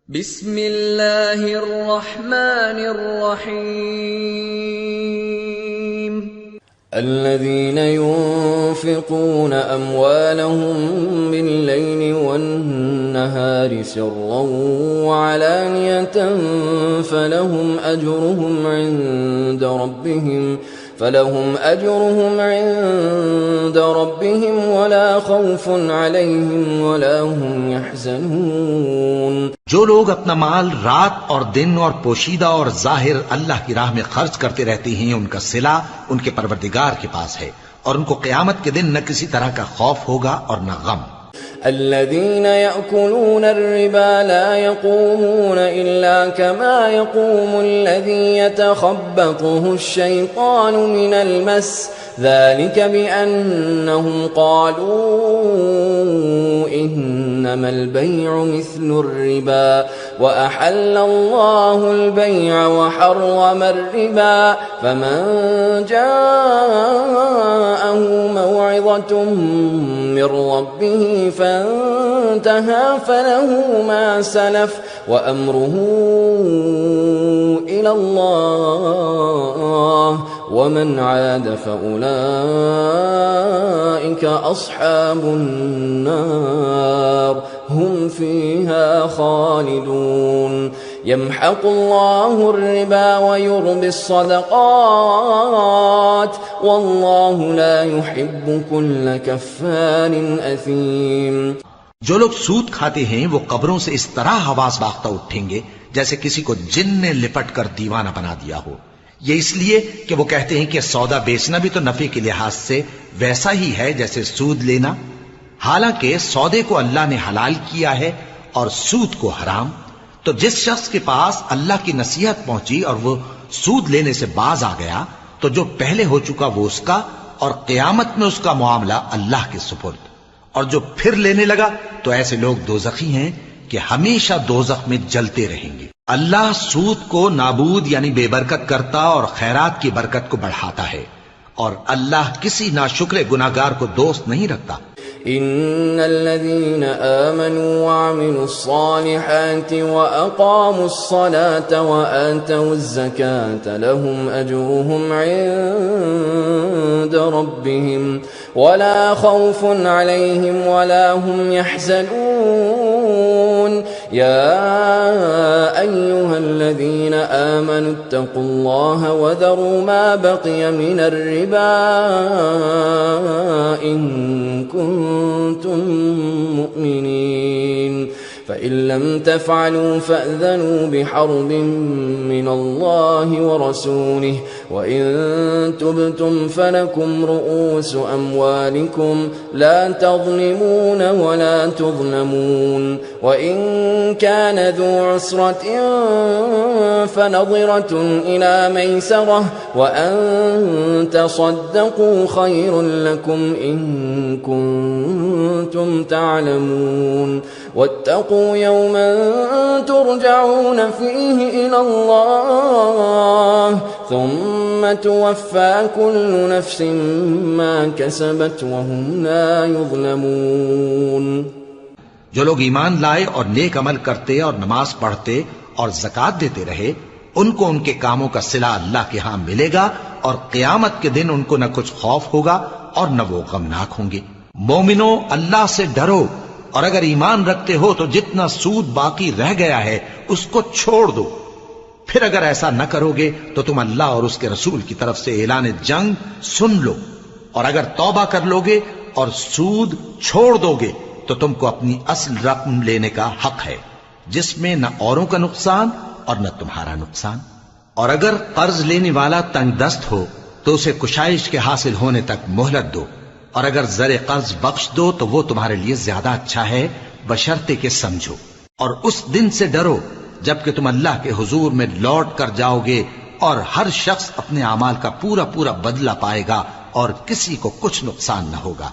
बिस्मिल्लाहिर्रहमानिर्रहीम। الذين ينفقون أموالهم بالليل والنهار سرا وعلانية فلهم أجرهم عند ربهم ولا خوف عليهم ولا هم يحزنون। जो लोग अपना माल रात और दिन और पोशीदा और जाहिर अल्लाह की राह में खर्च करते रहते हैं, उनका सिला उनके परवरदिगार के पास है और उनको क़यामत के दिन न किसी तरह का खौफ होगा और न गम। الذين يأكلون الربا لا يقومون إلا كما يقوم الذي يتخبطه الشيطان من المس، ذلك بأنهم قالوا إنما البيع مثل الربا وأحل الله البيع وحرم الربا، فمن جاءه موعظة من ربه فانتهى فله ما سلف وأمره إلى الله ومن عاد فأولئك أصحاب النار هم فيها خالدون। يمحق الله الربا ويربي الصدقات والله لا يحب كل كفار أثيم। जो लोग सूद खाते हैं वो कब्रों से इस तरह हवास बाख्ता उठेंगे जैसे किसी को जिन ने लिपट कर दीवाना बना दिया हो। ये इसलिए कि वो कहते हैं कि सौदा बेचना भी तो नफे के लिहाज से वैसा ही है जैसे सूद लेना, हालांकि सौदे को अल्लाह ने हलाल किया है और सूद को हराम। तो जिस शख्स के पास अल्लाह की नसीहत पहुंची और वो सूद लेने से बाज आ गया तो जो पहले हो चुका वो उसका और क़यामत में उसका मामला अल्लाह के सुपुर्द। और जो फिर लेने लगा तो ऐसे लोग दोज़खी हैं कि हमेशा दोज़ख में जलते रहेंगे। अल्लाह सूद को नाबूद यानी बेबरकत करता और खैरात की बरकत को बढ़ाता है और अल्लाह किसी नाशुक्र गुनाहगार को दोस्त नहीं रखता। इन्नल्लज़ीना आमनू व अमिलुस्सालिहाति व अक़ामुस्सलाता व आतवुज़्ज़काता लहुम अजरुहुम इंद रब्बिहिम वला खौफुन अलैहिम वला हुम यहज़नून। या अय्युहल्लज़ीना आमनू इत्तक़ुल्लाहा व ज़रू मा बक़िया मिनर रिबा इन कुंतुम मुमिनीन फ़इन लम तफ़अलू फ़अज़नू बिहर्बिन मिनल्लाहि व रसूलिहि व इन तुब्तुम फ़लकुम रुऊसु अम्वालिकुम ला तज़लिमून व ला तुज़लमून व इन कान ज़ू उस्रतिन फ़नज़िरतुन इला मयसरह व अन तصدقوا खैरुन लकुम इन कुंतुम तअलमून वत्तक़ू यौमन तुरजऊन फ़ीहि इलल्लाह थुम्म तुवफ़्फ़ा कुल्लु नफ़्सिन मा कसबत व हुम ला युज़लमून। जो लोग ईमान लाए और नेक अमल करते और नमाज पढ़ते और ज़कात देते रहे उनको उनके कामों का सिला अल्लाह के यहां मिलेगा और क़यामत के दिन उनको न कुछ खौफ होगा और न वो गमनाक होंगे। मोमिनो, अल्लाह से डरो और अगर ईमान रखते हो तो जितना सूद बाकी रह गया है उसको छोड़ दो। फिर अगर ऐसा न करोगे तो तुम अल्लाह और उसके रसूल की तरफ से ऐलान जंग सुन लो और अगर तौबा कर लोगे और सूद छोड़ दोगे तो तुमको अपनी असल रकम लेने का हक है जिसमें न औरों का नुकसान और न तुम्हारा नुकसान। और अगर कर्ज लेने वाला तंगदस्त हो तो उसे कुशाइश के हासिल होने तक मोहलत दो और अगर ज़रे कर्ज बख्श दो तो वो तुम्हारे लिए ज्यादा अच्छा है बशर्ते के समझो। और उस दिन से डरो जबकि तुम अल्लाह के हुजूर में लौट कर जाओगे और हर शख्स अपने अमाल का पूरा पूरा बदला पाएगा और किसी को कुछ नुकसान न होगा।